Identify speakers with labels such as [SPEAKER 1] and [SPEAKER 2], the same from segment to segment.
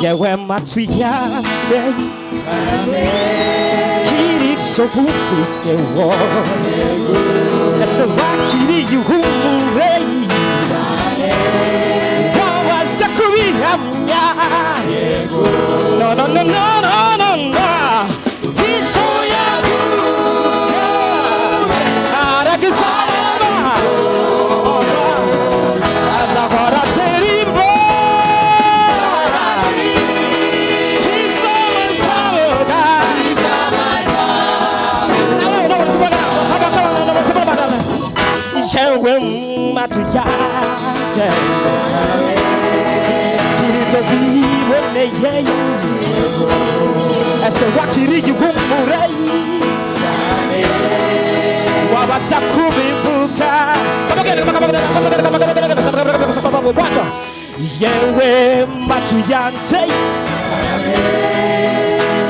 [SPEAKER 1] yewe matwi yanje kiricyo bumvise wowe ese wakiriye ihumure wabasha kubihamya no no no no no no no icyo yavuze aragisaba azahora atera imbere yewe matwi yanje kiricyo biboneye ese wakiriye ihumure wabasha kubivuga yewe matwi yanje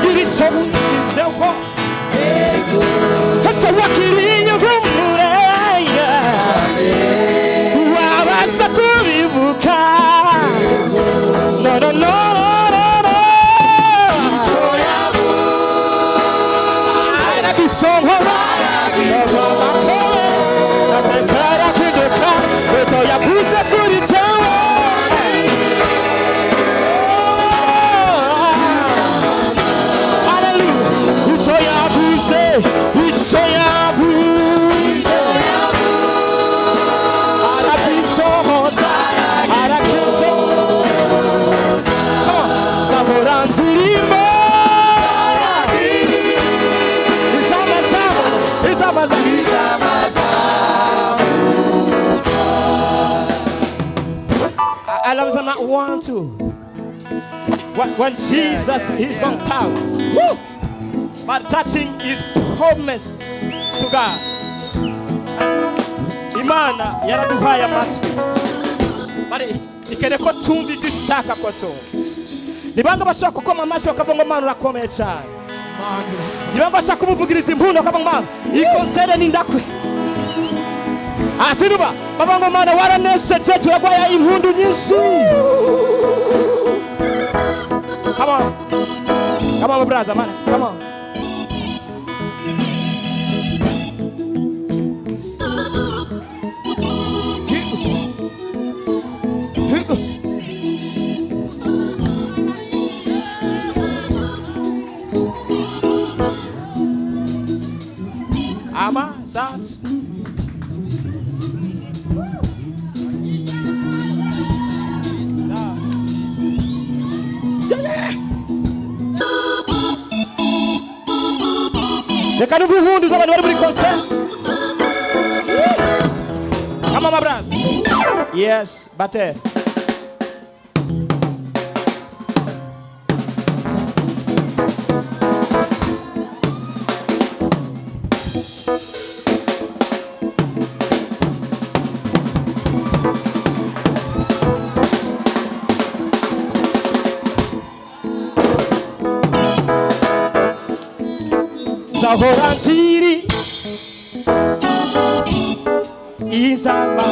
[SPEAKER 1] kiricyo bumviseho ese wakiriye ihumure wabasha kubivuga no no no no no aragisonhora azakara kudoka ito yavuze kuri tewe hallelujah ito yavuze I love Zama 1, 2. When Jesus is on tower, woo, but touching his promise to God. Imana yaraduhaye amatwi bari ikereko tumvi dushaka ko to nibanga bashaka kukoma amashi bakavuga ngo Mana urakomeye cyane nibanga bashaka kumuvugiriza impundu bakavuga Mana ikonsere nindakwe asiruba baba ngo Mana waranesheje turagwaya impundu nyinshi. Come on my brother, man, come on. Ama Sats. Reka nuvuhundu z'abantu bari muri concert. Come on my brother. Yes, bate. Zahorantiri Isamba